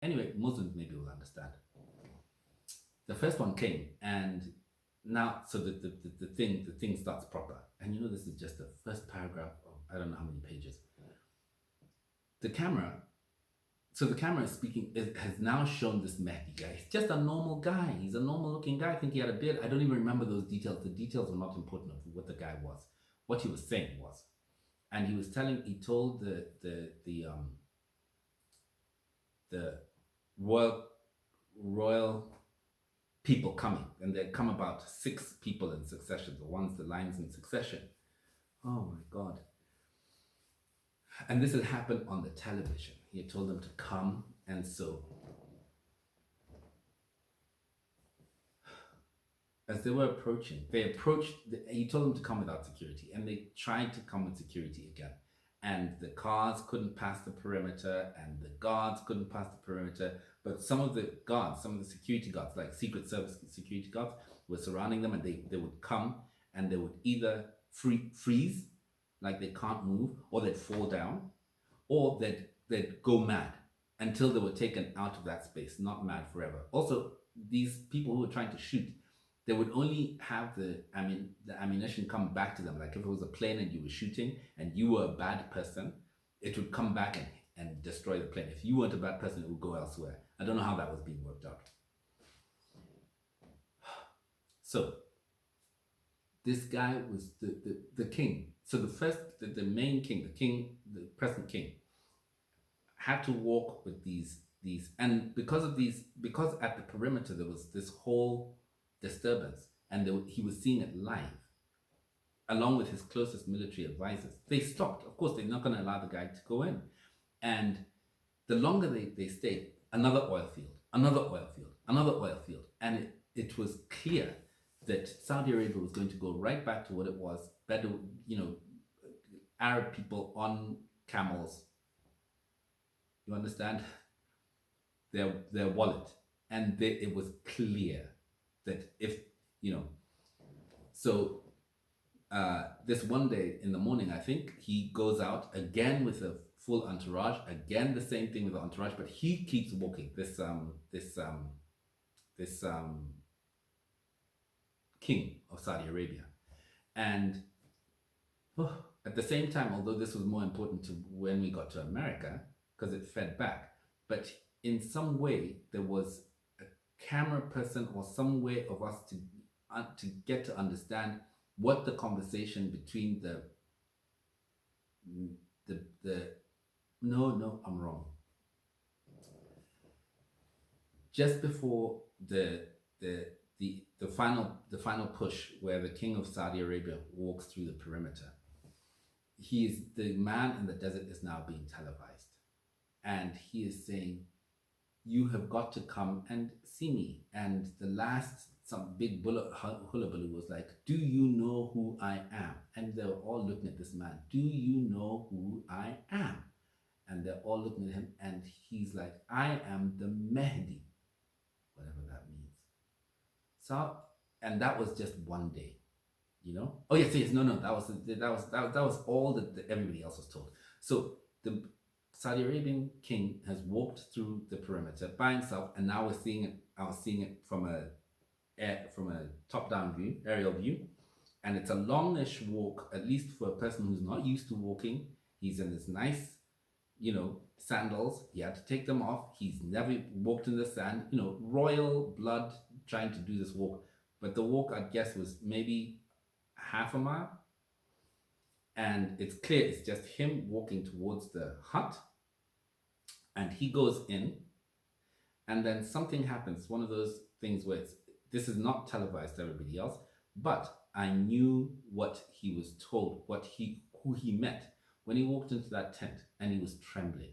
Anyway, Muslims maybe will understand. The first one came, and now so the thing starts proper. And this is just the first paragraph of I don't know how many pages. The camera So the camera is speaking, it has now shown this Mehdi guy. He's just a normal guy. He's a normal looking guy. I think he had a beard. I don't even remember those details. The details were not important of what the guy was. What he was saying was, and he told the royal people coming, and they'd come about 6 people in succession, the lines in succession. Oh my God. And this had happened on the television. He had told them to come, and so as they were approaching, he told them to come without security, and they tried to come with security again. And the cars couldn't pass the perimeter, and the guards couldn't pass the perimeter. But some of the security guards, like Secret Service security guards, were surrounding them, and they would come, and they would either freeze, like they can't move, or they'd fall down, or they'd go mad until they were taken out of that space, not mad forever. Also, these people who were trying to shoot, they would only have the ammunition come back to them. Like if it was a plane and you were shooting and you were a bad person, it would come back and destroy the plane. If you weren't a bad person, it would go elsewhere. I don't know how that was being worked out. So this guy was the king. So the main king, the present king, had to walk with these, and because at the perimeter there was this whole disturbance, and he was seeing it live, along with his closest military advisors. They stopped. Of course, they're not going to allow the guy to go in. And the longer they stayed, another oil field, another oil field, another oil field, and it was clear that Saudi Arabia was going to go right back to what it was, Arab people on camels. You understand? Their wallet. And it was clear that so this one day in the morning, I think, he goes out again with a full entourage, again the same thing with the entourage, but he keeps walking, this king of Saudi Arabia. And at the same time, although this was more important to when we got to America, because it fed back, but in some way there was a camera person or some way of us to get to understand what the conversation between I'm wrong. Just before the final push, where the king of Saudi Arabia walks through the perimeter, the man in the desert is now being televised, and he is saying, "You have got to come and see me." And the last, some big hullabaloo was like, "Do you know who I am?" And they were all looking at this man. "Do you know who I am?" And they're all looking at him, and he's like, "I am the Mehdi," whatever that means. So, and that was just one day, Oh yes, no, that was all that everybody else was told. So the Saudi Arabian king has walked through the perimeter by himself, and now we're seeing it. I was seeing it from a top-down view, aerial view, and it's a longish walk, at least for a person who's not used to walking. He's in this nice, sandals. He had to take them off. He's never walked in the sand. Royal blood trying to do this walk, but the walk, I guess, was maybe half a mile, and it's clear it's just him walking towards the hut. And he goes in, and then something happens. One of those things where this is not televised to everybody else, but I knew what he was told, who he met when he walked into that tent, and he was trembling.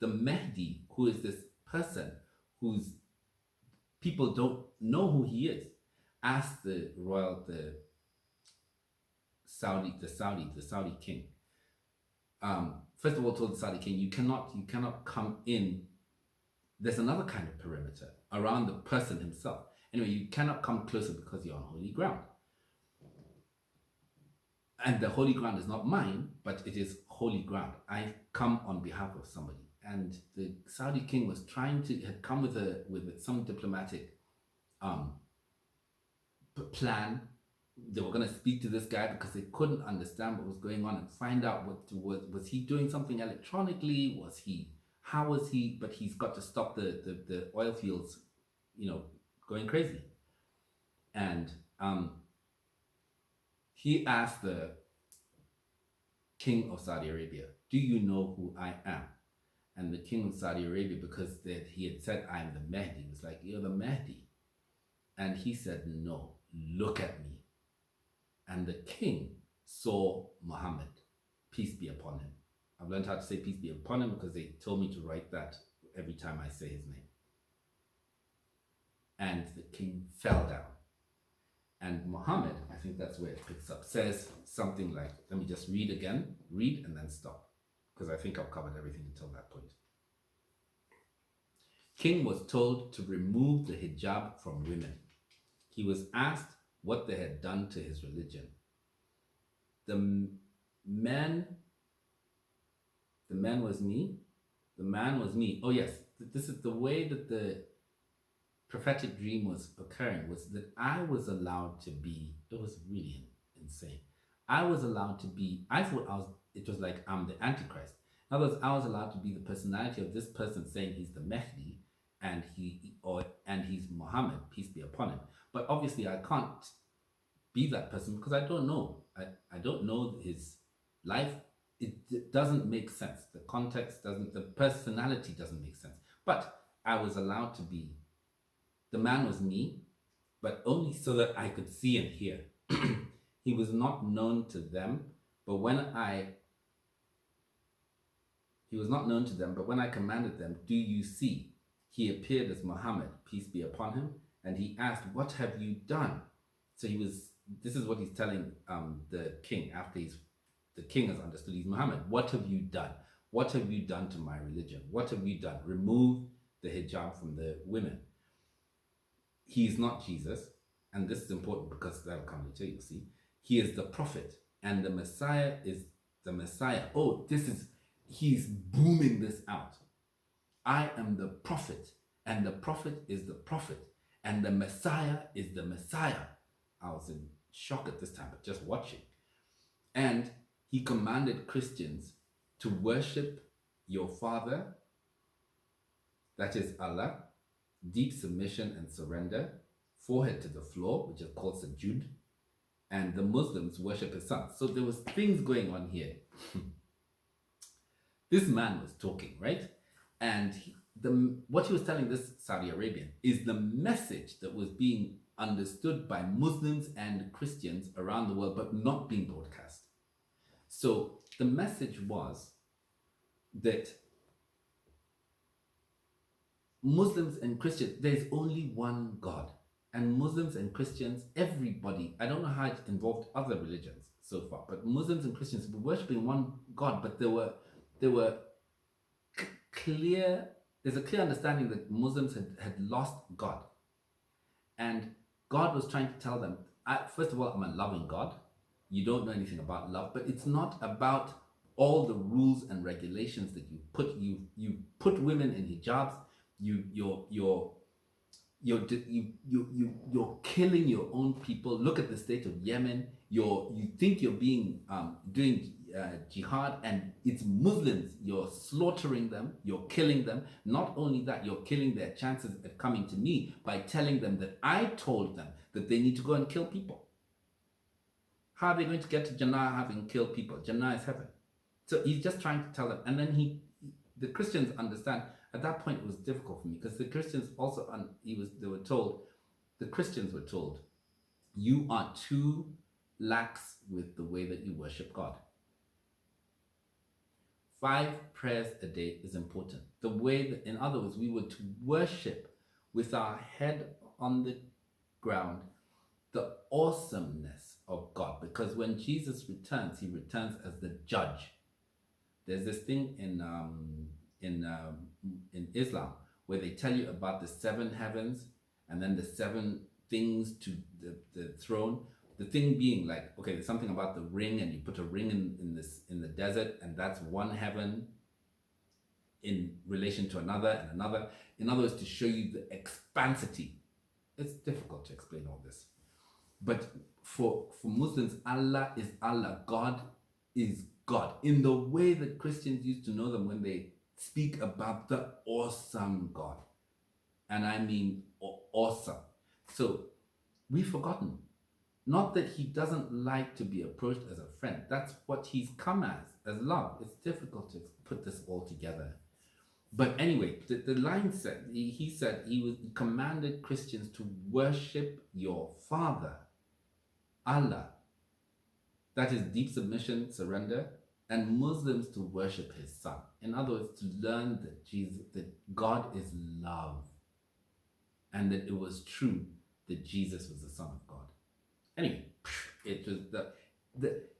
The Mehdi, who is this person whose people don't know who he is, asked the Saudi king. First of all, told the Saudi king, you cannot come in. There's another kind of perimeter around the person himself. Anyway, you cannot come closer because you're on holy ground. And the holy ground is not mine, but it is holy ground. I come on behalf of somebody. and the Saudi king was had come with some diplomatic plan. They were going to speak to this guy because they couldn't understand what was going on and find out was he doing something electronically, how was he, but he's got to stop the oil fields, going crazy. And he asked the king of Saudi Arabia, do you know who I am? And the king of Saudi Arabia, because he had said, I'm the Mahdi, was like, you're the Mahdi. And he said, no, look at me. And the king saw Muhammad, peace be upon him. I've learned how to say peace be upon him because they told me to write that every time I say his name. And the king fell down. And Muhammad, I think that's where it picks up, says something like, let me just read again, read and then stop, because I think I've covered everything until that point. King was told to remove the hijab from women. He was asked what they had done to his religion. The man was me. The man was me. Oh yes, this is the way that the prophetic dream was occurring, was that I was allowed to be, it was really insane. I was allowed to be, I thought it was like I'm the Antichrist. In other words, I was allowed to be the personality of this person saying he's the Mahdi and he's Muhammad, peace be upon him. But obviously I can't be that person because I don't know. I don't know his life. It doesn't make sense. The context doesn't, the personality doesn't make sense. But I was allowed to be, the man was me, but only so that I could see and hear. He was not known to them, but when I commanded them, do you see? He appeared as Muhammad, peace be upon him, and he asked, what have you done? So this is what he's telling the king after the king has understood he's Muhammad. What have you done? What have you done to my religion? What have you done? Remove the hijab from the women. He is not Jesus, and this is important because that'll come later, you see. He is the prophet, and the Messiah is the Messiah. Oh, he's booming this out. I am the prophet, and the prophet is the prophet, and the Messiah is the Messiah. I was in shock at this time, but just watching. And he commanded Christians to worship your Father, that is Allah, deep submission and surrender, forehead to the floor, which is called sujud, and the Muslims worship his son. So there was things going on here. This man was talking, right? And what he was telling this Saudi Arabian is the message that was being understood by Muslims and Christians around the world, but not being broadcast. So the message was that Muslims and Christians, there's only one God. And Muslims and Christians, everybody, I don't know how it involved other religions so far, but Muslims and Christians were worshipping one God, but there's a clear understanding that Muslims had lost God. And God was trying to tell them, first of all, I'm a loving God. You don't know anything about love, but it's not about all the rules and regulations that you put women in hijabs. You're killing your own people. Look at the state of Yemen. You think you're doing jihad, and it's Muslims. You're slaughtering them. You're killing them. Not only that, you're killing their chances at coming to me by telling them that I told them that they need to go and kill people. How are they going to get to Jannah having killed people? Jannah is heaven. So he's just trying to tell them, and then the Christians understand. At that point, it was difficult for me because the Christians also, the Christians were told, you are too lax with the way that you worship God. 5 prayers a day is important. The way that, in other words, we were to worship with our head on the ground, the awesomeness of God. Because when Jesus returns, he returns as the judge. There's this thing in Islam where they tell you about the 7 heavens and then the 7 things to the throne. The thing being like, okay, there's something about the ring, and you put a ring in the desert, and that's one heaven. in relation to another and another. In other words, to show you the expansity. It's difficult to explain all this. But for Muslims, Allah is Allah. God is God. In the way that Christians used to know them when they speak about the awesome God. And I mean awesome. So we've forgotten. Not that he doesn't like to be approached as a friend. That's what he's come as love. It's difficult to put this all together. But anyway, the line said, he said he commanded Christians to worship your Father, Allah. That is deep submission, surrender, and Muslims to worship his Son. In other words, to learn that God is love, and that it was true that Jesus was the Son of God. Anyway, it was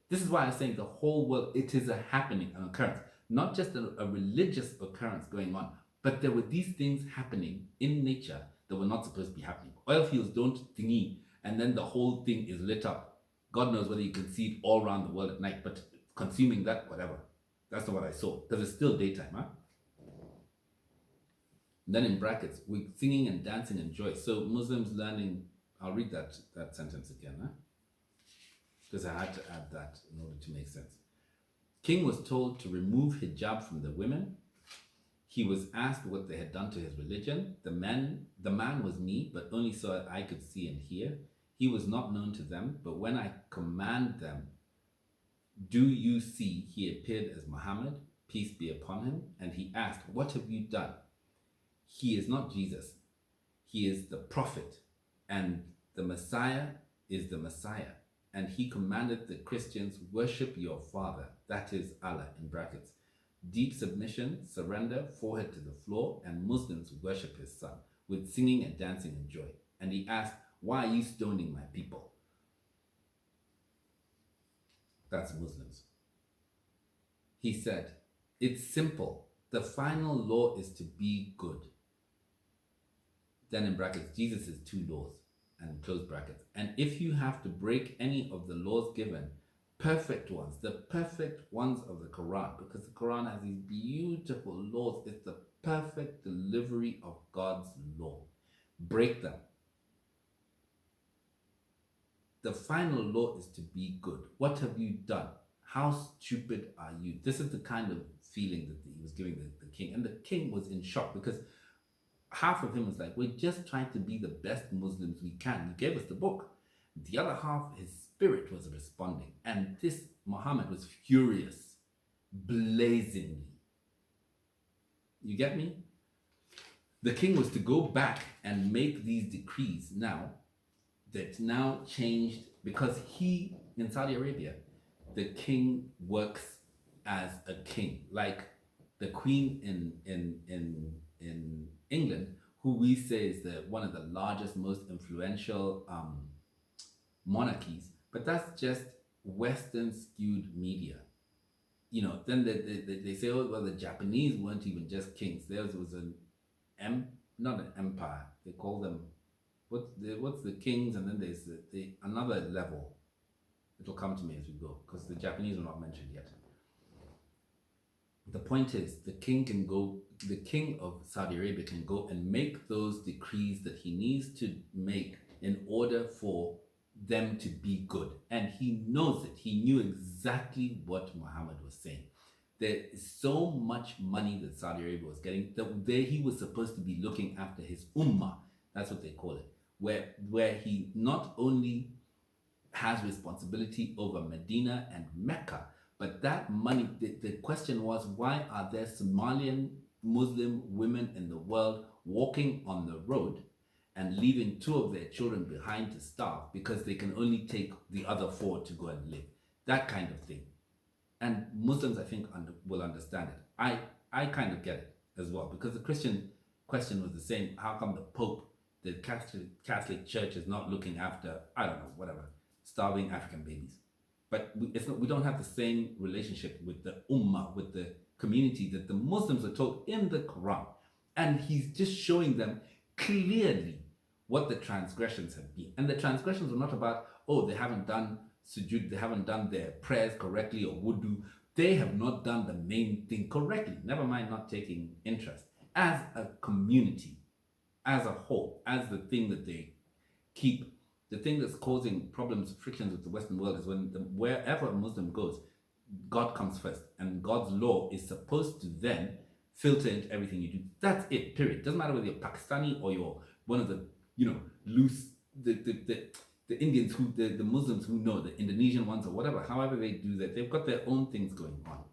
this is why I'm saying the whole world, it is a happening, an occurrence. Not just a religious occurrence going on, but there were these things happening in nature that were not supposed to be happening. Oil fields don't thingy, and then the whole thing is lit up. God knows whether you can see it all around the world at night, but consuming that, whatever. That's not what I saw, because it's still daytime, huh? And then in brackets, with singing and dancing and joy. So Muslims learning, I'll read that sentence again, huh? Because I had to add that in order to make sense. King was told to remove hijab from the women. He was asked what they had done to his religion. The man was me, but only so I could see and hear. He was not known to them, but when I command them, do you see? He appeared as Muhammad, peace be upon him, and he asked, what have you done? He is not Jesus. He is the prophet, and the Messiah is the Messiah. And he commanded the Christians, worship your Father, that is Allah, in brackets. Deep submission, surrender, forehead to the floor, and Muslims worship his Son with singing and dancing and joy. And he asked, why are you stoning my people? That's Muslims. He said, it's simple. The final law is to be good. Then in brackets, Jesus is 2 laws, and close brackets. And if you have to break any of the laws given, perfect ones, the perfect ones of the Quran, because the Quran has these beautiful laws. It's the perfect delivery of God's law. Break them. The final law is to be good. What have you done? How stupid are you? This is the kind of feeling that he was giving the king. And the king was in shock because half of him was like, we're just trying to be the best Muslims we can. He gave us the book. The other half, his spirit was responding. And this Muhammad was furious, blazingly. You get me? The king was to go back and make these decrees now that now changed, because he, in Saudi Arabia, the king works as a king, like the queen in England, who we say is one of the largest, most influential monarchies, but that's just Western skewed media. You know, then they say, oh, well, the Japanese weren't even just kings. Theirs was not an empire. They call them, what's the kings, and then there's the another level. It'll come to me as we go, because the Japanese were not mentioned yet. The point is, the king of Saudi Arabia can go and make those decrees that he needs to make in order for them to be good. And he knows it. He knew exactly what Muhammad was saying. There is so much money that Saudi Arabia was getting that there he was supposed to be looking after his ummah. That's what they call it. Where he not only has responsibility over Medina and Mecca, but that money, the question was, why are there Somalian Muslim women in the world walking on the road and leaving 2 of their children behind to starve because they can only take the other 4 to go and live? That kind of thing. And Muslims, I think, will understand it. I kind of get it as well, because the Christian question was the same. How come the Pope, the Catholic Church, is not looking after, I don't know, whatever, starving African babies? But we don't have the same relationship with the Ummah, with the community that the Muslims are told in the Quran. And he's just showing them clearly what the transgressions have been. And the transgressions were not about, oh, they haven't done sujud, they haven't done their prayers correctly or wudu. They have not done the main thing correctly, never mind not taking interest. As a community, as a whole, as the thing that they keep, the thing that's causing problems, frictions with the Western world is when wherever a Muslim goes, God comes first, and God's law is supposed to then filter into everything you do. That's it. Period. Doesn't matter whether you're Pakistani or you're one of the loose the Indians who the Muslims who know the Indonesian ones or whatever. However they do that, they've got their own things going on.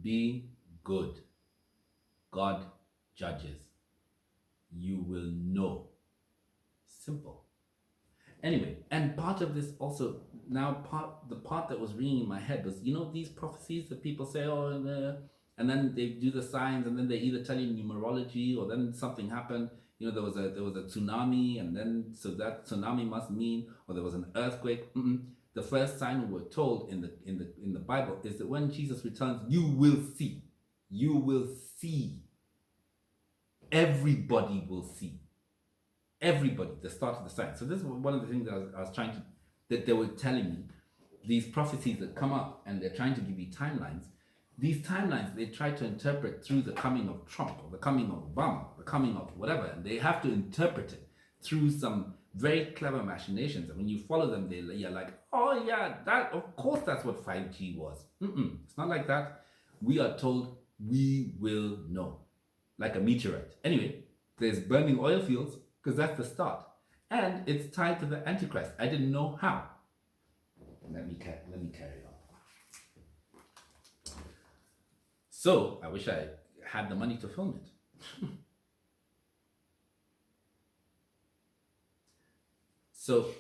Be good. God judges. You will know. Simple. Anyway, and part of this also, now the part that was ringing in my head was, these prophecies that people say, and then they do the signs, and then they either tell you numerology, or then something happened. There was a tsunami, and then so that tsunami must mean, or there was an earthquake. The first sign we're told in the Bible is that when Jesus returns, you will see. You will see. Everybody will see. Everybody, the start of the sign. So this is one of the things that I was trying to, that they were telling me, these prophecies that come up and they're trying to give you timelines. These timelines, they try to interpret through the coming of Trump or the coming of Obama, the coming of whatever, and they have to interpret it through some very clever machinations. And when you follow them, you're like, oh yeah, that, of course that's what 5G was. It's not like that. We are told we will know, like a meteorite. Anyway, there's burning oil fields, because that's the start, and it's tied to the Antichrist. I didn't know how. Let me carry on. So I wish I had the money to film it. So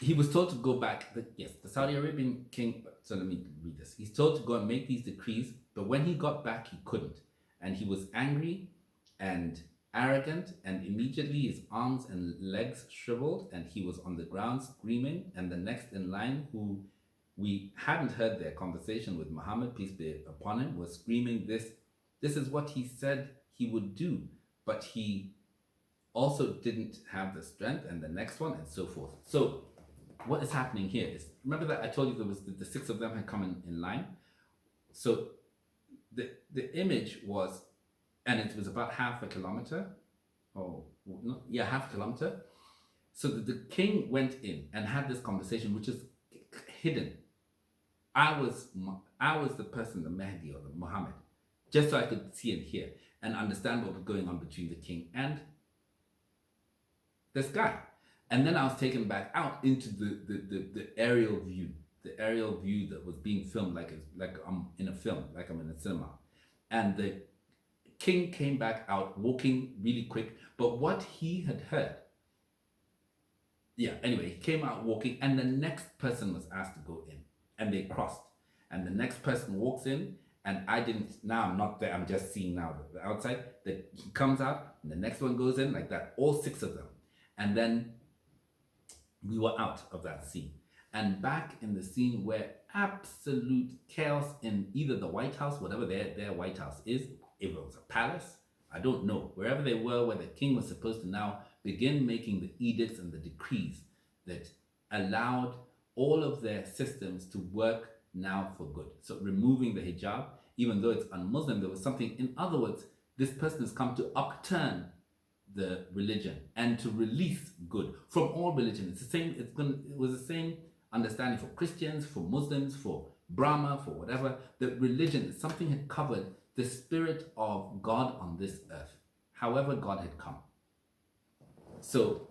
he was told to go back. The Saudi Arabian king. So let me read this. He's told to go and make these decrees, but when he got back, he couldn't, and he was angry and arrogant, and immediately his arms and legs shriveled, and he was on the ground screaming. And the next in line, who we hadn't heard their conversation with Muhammad, peace be upon him, was screaming, this is what he said he would do, but he also didn't have the strength, and the next one, and so forth. So what is happening here is, remember that I told you there was the six of them had come in line. So the image was, and it was about half a kilometer. Half a kilometer. So the king went in and had this conversation, which is hidden. I was the person, the Mahdi or the Muhammad, just so I could see and hear and understand what was going on between the king and this guy. And then I was taken back out into the aerial view, that was being filmed like I'm in a film, like I'm in a cinema. And the king came back out walking really quick, but what he had heard, he came out walking, and the next person was asked to go in, and they crossed, and the next person walks in, and I'm not there, I'm just seeing now the outside, that he comes out, and the next one goes in, like that, all six of them. And then we were out of that scene, and back in the scene where absolute chaos in either the White House, whatever their White House is, if it was a palace, I don't know, wherever they were, where the king was supposed to now begin making the edicts and the decrees that allowed all of their systems to work now for good. So removing the hijab, even though it's un-Muslim, there was something, in other words, this person has come to upturn the religion and to release good from all religion. It's the same, it was the same understanding for Christians, for Muslims, for Brahma, for whatever. The religion, something had covered the spirit of God on this earth, however God had come. So,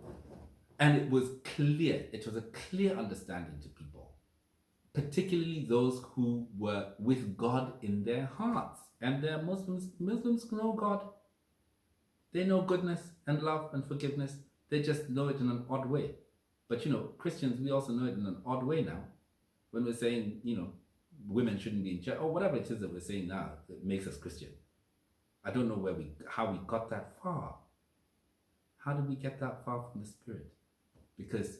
and it was a clear understanding to people, particularly those who were with God in their hearts. And they're Muslims know God. They know goodness and love and forgiveness. They just know it in an odd way. But Christians, we also know it in an odd way now. When we're saying, women shouldn't be in church, or whatever it is that we're saying now that makes us Christian. I don't know how we got that far. How did we get that far from the Spirit? Because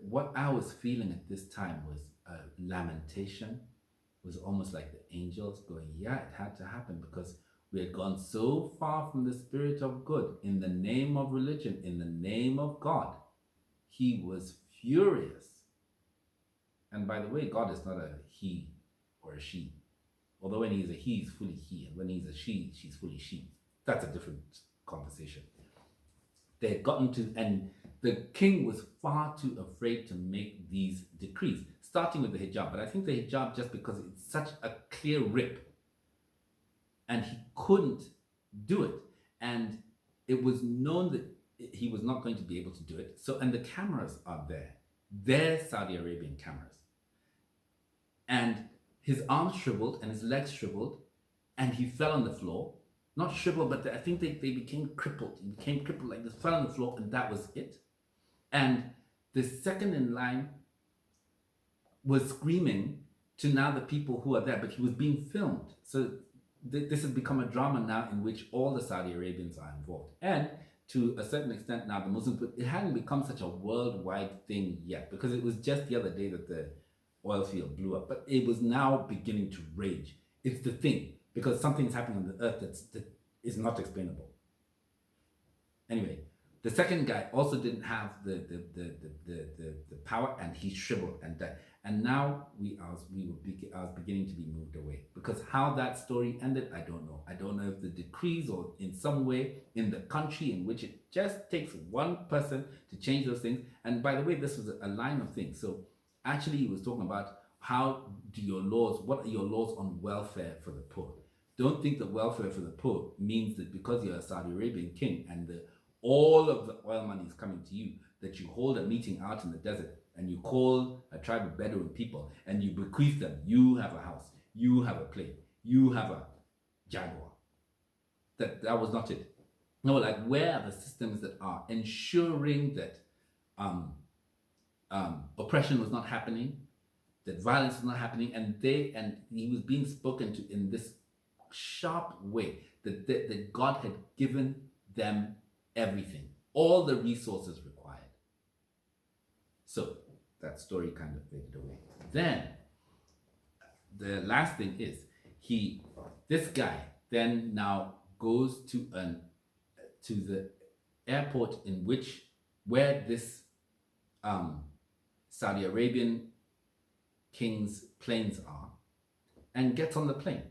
what I was feeling at this time was a lamentation. It was almost like the angels going, yeah, it had to happen, because We had gone so far from the spirit of good in the name of religion, in the name of God. He was furious. And by the way, God is not a he or a she. Although when he's a he, he's fully he. And when he's a she, she's fully she. That's a different conversation. They had gotten to, and the king was far too afraid to make these decrees, starting with the hijab. But I think the hijab, just because it's such a clear rip, and he couldn't do it. And it was known that he was not going to be able to do it. So, and the cameras are there. They're Saudi Arabian cameras. And his arms shriveled and his legs shriveled, and he fell on the floor. Not shriveled, but I think they became crippled. He became crippled like this, fell on the floor, and that was it. And the second in line was screaming to now the people who are there, but he was being filmed. So this has become a drama now in which all the Saudi Arabians are involved. And to a certain extent now the Muslims, but it hadn't become such a worldwide thing yet, because it was just the other day that the oil field blew up, but it was now beginning to rage. It's the thing, because something is happening on the earth that is not explainable. Anyway, the second guy also didn't have the power, and he shriveled and died. And now I was beginning to be moved away, because how that story ended, I don't know. I don't know if the decrees or in some way in the country in which it just takes one person to change those things. And by the way, this was a line of things. So actually, he was talking about what are your laws on welfare for the poor? Don't think that welfare for the poor means that because you're a Saudi Arabian king and all of the oil money is coming to you, that you hold a meeting out in the desert and you call a tribe of Bedouin people and you bequeath them. You have a house, you have a plane, you have a Jaguar. That was not it. No, like, where are the systems that are ensuring that oppression was not happening, that violence was not happening, and he was being spoken to in this sharp way that God had given them everything, all the resources required. So that story kind of faded away. Then the last thing is this guy then now goes to the airport where this Saudi Arabian king's planes are, and gets on the plane,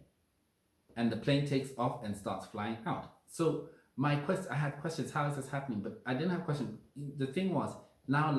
and the plane takes off and starts flying out. So I had questions, how is this happening? But I didn't have questions. The thing was, now